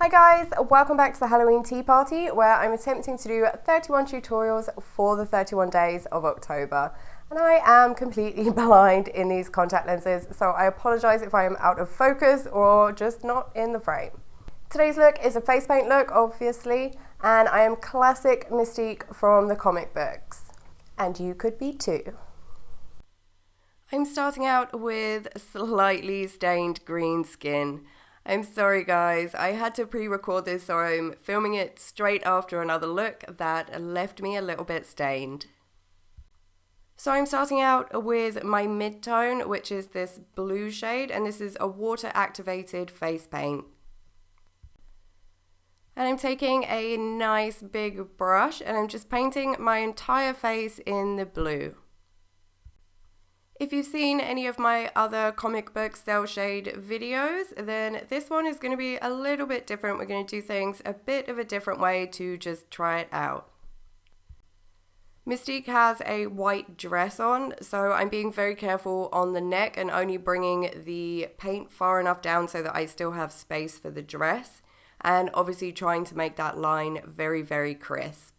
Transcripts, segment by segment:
Hi guys, welcome back to the Halloween Tea Party where I'm attempting to do 31 tutorials for the 31 days of October. And I am completely blind in these contact lenses, so I apologise if I am out of focus or just not in the frame. Today's look is a face paint look, obviously, and I am classic Mystique from the comic books. And you could be too. I'm starting out with slightly stained green skin. I'm sorry guys, I had to pre-record this, so I'm filming it straight after another look that left me a little bit stained. So I'm starting out with my mid-tone, which is this blue shade, and this is a water-activated face paint. And I'm taking a nice big brush and I'm just painting my entire face in the blue. If you've seen any of my other comic book cell shade videos, then this one is going to be a little bit different. We're going to do things a bit of a different way to just try it out. Mystique has a white dress on, so I'm being very careful on the neck and only bringing the paint far enough down so that I still have space for the dress, and obviously trying to make that line very, very crisp.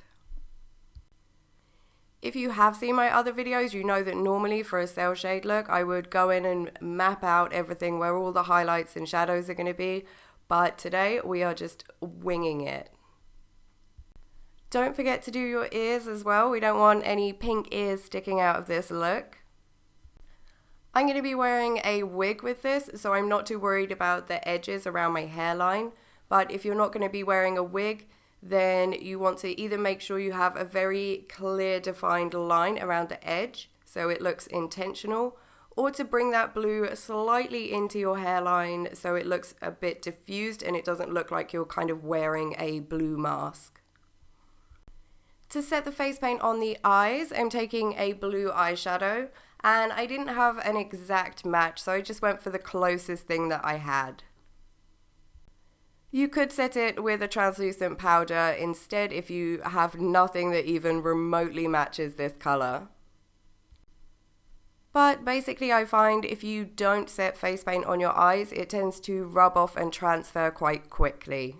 If you have seen my other videos, you know that normally for a cell shade look, I would go in and map out everything where all the highlights and shadows are going to be, but today we are just winging it. Don't forget to do your ears as well. We don't want any pink ears sticking out of this look. I'm going to be wearing a wig with this, so I'm not too worried about the edges around my hairline, but if you're not going to be wearing a wig, then you want to either make sure you have a very clear defined line around the edge so it looks intentional, or to bring that blue slightly into your hairline so it looks a bit diffused and it doesn't look like you're kind of wearing a blue mask. To set the face paint on the eyes, I'm taking a blue eyeshadow, and I didn't have an exact match, so I just went for the closest thing that I had. You could set it with a translucent powder instead if you have nothing that even remotely matches this color. But basically I find if you don't set face paint on your eyes, it tends to rub off and transfer quite quickly.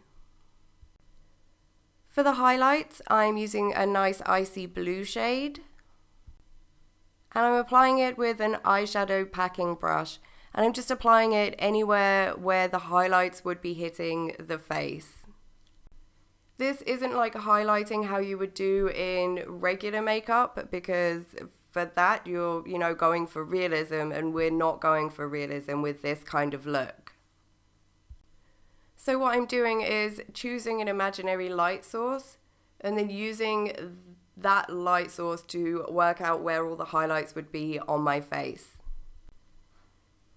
For the highlights, I'm using a nice icy blue shade, and I'm applying it with an eyeshadow packing brush. And I'm just applying it anywhere where the highlights would be hitting the face. This isn't like highlighting how you would do in regular makeup, because for that you're, going for realism, and we're not going for realism with this kind of look. So what I'm doing is choosing an imaginary light source and then using that light source to work out where all the highlights would be on my face.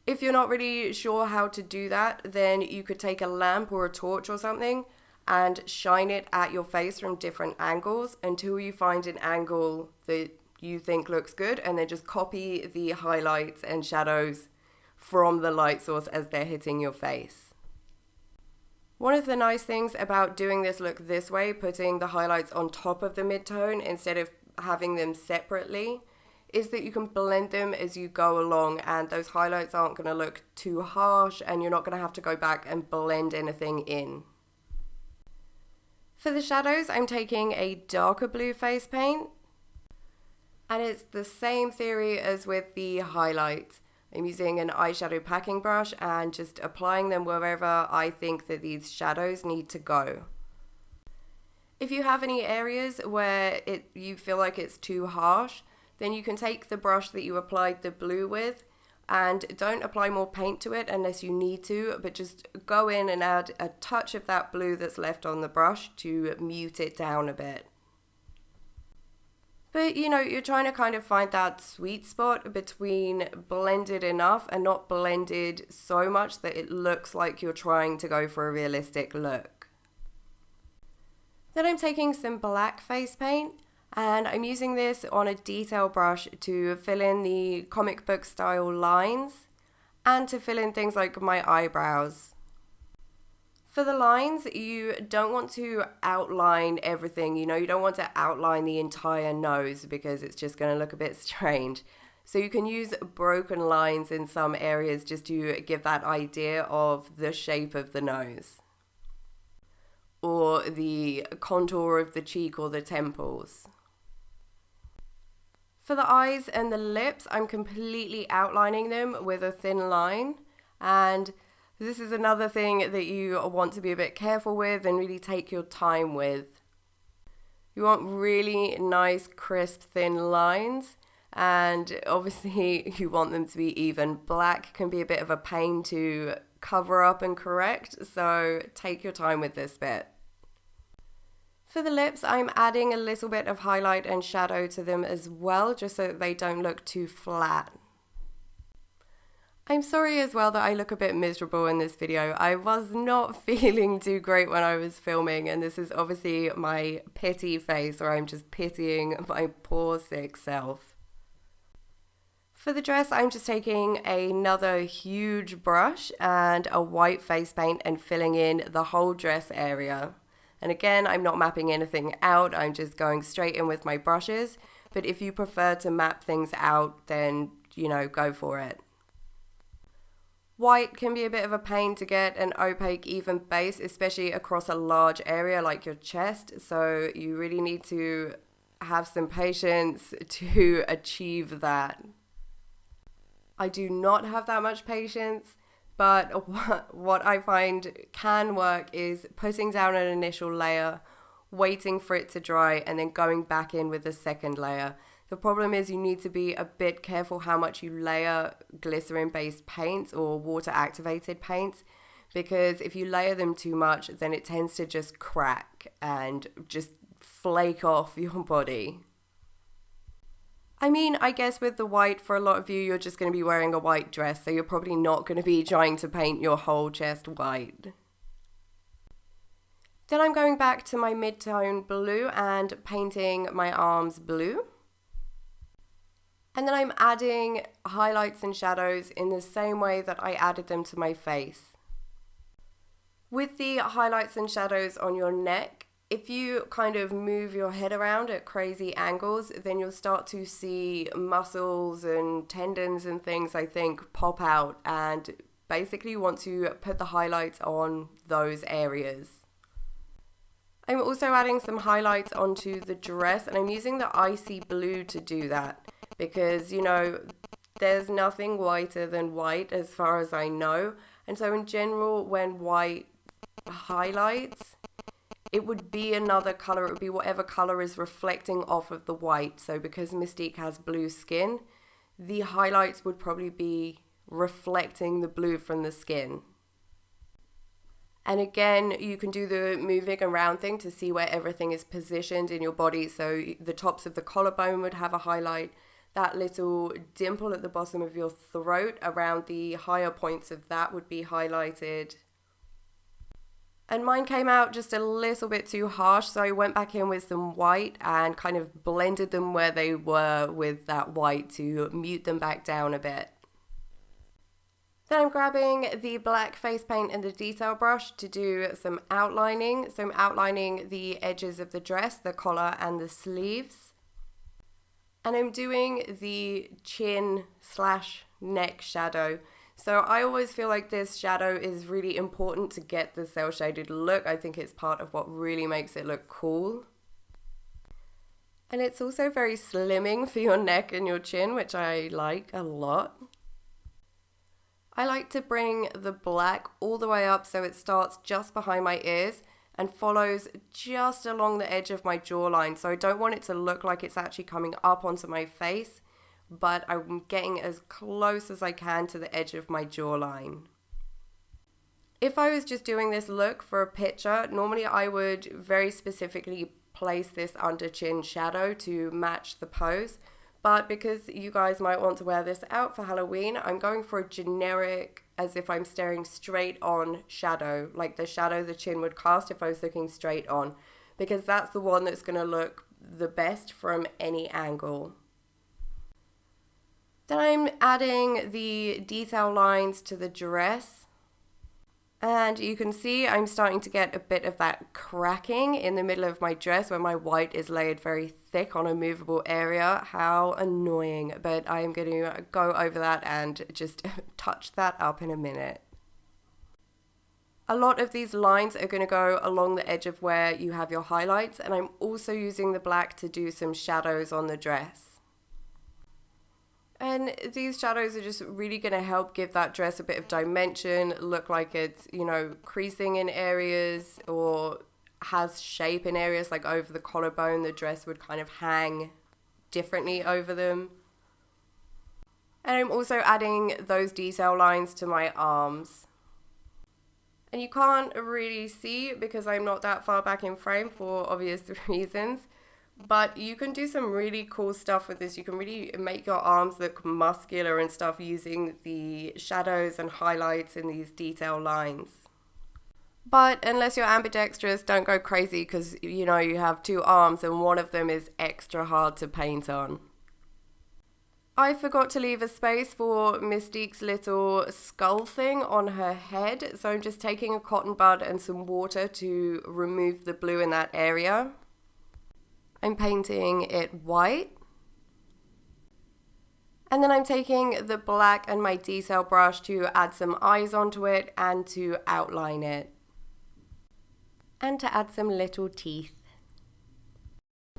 If you're not really sure how to do that, then you could take a lamp or a torch or something and shine it at your face from different angles until you find an angle that you think looks good, and then just copy the highlights and shadows from the light source as they're hitting your face. One of the nice things about doing this look this way, putting the highlights on top of the midtone instead of having them separately, is that you can blend them as you go along, and those highlights aren't going to look too harsh and you're not going to have to go back and blend anything in. For the shadows, I'm taking a darker blue face paint, and it's the same theory as with the highlights. I'm using an eyeshadow packing brush and just applying them wherever I think that these shadows need to go. If you have any areas where you feel like it's too harsh, then you can take the brush that you applied the blue with, and don't apply more paint to it unless you need to, but just go in and add a touch of that blue that's left on the brush to mute it down a bit. But you're trying to kind of find that sweet spot between blended enough and not blended so much that it looks like you're trying to go for a realistic look. Then I'm taking some black face paint, and I'm using this on a detail brush to fill in the comic book style lines and to fill in things like my eyebrows. For the lines, you don't want to outline everything, you don't want to outline the entire nose because it's just going to look a bit strange. So you can use broken lines in some areas just to give that idea of the shape of the nose. or the contour of the cheek or the temples. For the eyes and the lips, I'm completely outlining them with a thin line, and this is another thing that you want to be a bit careful with and really take your time with. You want really nice, crisp, thin lines, and obviously you want them to be even. Black can be a bit of a pain to cover up and correct, so take your time with this bit. For the lips, I'm adding a little bit of highlight and shadow to them as well, just so that they don't look too flat. I'm sorry as well that I look a bit miserable in this video. I was not feeling too great when I was filming, and this is obviously my pity face, where I'm just pitying my poor sick self. For the dress, I'm just taking another huge brush and a white face paint and filling in the whole dress area. And again, I'm not mapping anything out, I'm just going straight in with my brushes. But if you prefer to map things out, then, go for it. White can be a bit of a pain to get an opaque, even base, especially across a large area like your chest. So you really need to have some patience to achieve that. I do not have that much patience. But what I find can work is putting down an initial layer, waiting for it to dry, and then going back in with a second layer. The problem is you need to be a bit careful how much you layer glycerin-based paints or water-activated paints, because if you layer them too much, then it tends to just crack and just flake off your body. I mean, I guess with the white, for a lot of you, you're just going to be wearing a white dress, so you're probably not going to be trying to paint your whole chest white. Then I'm going back to my mid-tone blue and painting my arms blue. And then I'm adding highlights and shadows in the same way that I added them to my face. With the highlights and shadows on your neck, if you kind of move your head around at crazy angles, then you'll start to see muscles and tendons and things, I think, pop out, and basically you want to put the highlights on those areas. I'm also adding some highlights onto the dress, and I'm using the icy blue to do that because, there's nothing whiter than white as far as I know. And so in general, when white highlights, it would be another color. It would be whatever color is reflecting off of the white. So because Mystique has blue skin, the highlights would probably be reflecting the blue from the skin. And again, you can do the moving around thing to see where everything is positioned in your body. So the tops of the collarbone would have a highlight. That little dimple at the bottom of your throat, around the higher points of that, would be highlighted. And mine came out just a little bit too harsh, so I went back in with some white and kind of blended them where they were with that white to mute them back down a bit. Then I'm grabbing the black face paint and the detail brush to do some outlining. So I'm outlining the edges of the dress, the collar and the sleeves. And I'm doing the chin/neck shadow. So I always feel like this shadow is really important to get the cel shaded look. I think it's part of what really makes it look cool. And it's also very slimming for your neck and your chin, which I like a lot. I like to bring the black all the way up so it starts just behind my ears and follows just along the edge of my jawline. So I don't want it to look like it's actually coming up onto my face, but I'm getting as close as I can to the edge of my jawline. If I was just doing this look for a picture, normally I would very specifically place this under chin shadow to match the pose. But because you guys might want to wear this out for Halloween, I'm going for a generic, as if I'm staring straight on shadow, like the shadow the chin would cast if I was looking straight on, because that's the one that's going to look the best from any angle. Then I'm adding the detail lines to the dress. And you can see I'm starting to get a bit of that cracking in the middle of my dress where my white is layered very thick on a movable area. How annoying, but I'm going to go over that and just touch that up in a minute. A lot of these lines are going to go along the edge of where you have your highlights, and I'm also using the black to do some shadows on the dress. And these shadows are just really going to help give that dress a bit of dimension, look like it's, you know, creasing in areas or has shape in areas, like over the collarbone, the dress would kind of hang differently over them. And I'm also adding those detail lines to my arms. And you can't really see because I'm not that far back in frame for obvious reasons. But you can do some really cool stuff with this. You can really make your arms look muscular and stuff using the shadows and highlights in these detail lines. But unless you're ambidextrous, don't go crazy because, you know, you have two arms and one of them is extra hard to paint on. I forgot to leave a space for Mystique's little skull thing on her head, so I'm just taking a cotton bud and some water to remove the blue in that area. I'm painting it white. And then I'm taking the black and my detail brush to add some eyes onto it and to outline it. And to add some little teeth.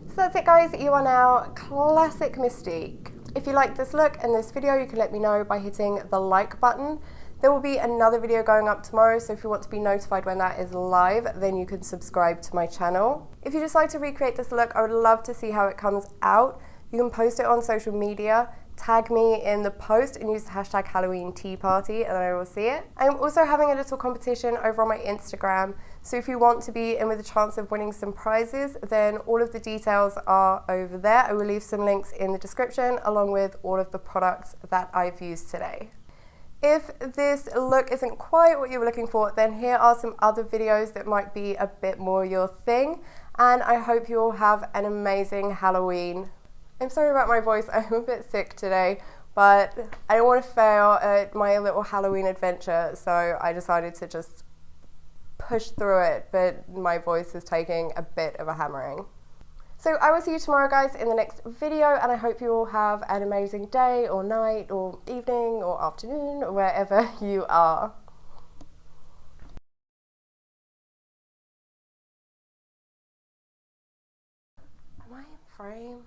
So that's it, guys. You are now classic Mystique. If you like this look and this video, you can let me know by hitting the like button. There will be another video going up tomorrow, so if you want to be notified when that is live, then you can subscribe to my channel. If you decide to recreate this look, I would love to see how it comes out. You can post it on social media, tag me in the post and use the hashtag Halloween Tea Party and I will see it. I'm also having a little competition over on my Instagram, so if you want to be in with a chance of winning some prizes, then all of the details are over there. I will leave some links in the description along with all of the products that I've used today. If this look isn't quite what you were looking for, then here are some other videos that might be a bit more your thing, and I hope you all have an amazing Halloween. I'm sorry about my voice, I'm a bit sick today, but I don't want to fail at my little Halloween adventure, so I decided to just push through it, but my voice is taking a bit of a hammering. So I will see you tomorrow, guys, in the next video, and I hope you all have an amazing day or night or evening or afternoon or wherever you are. Am I in frame?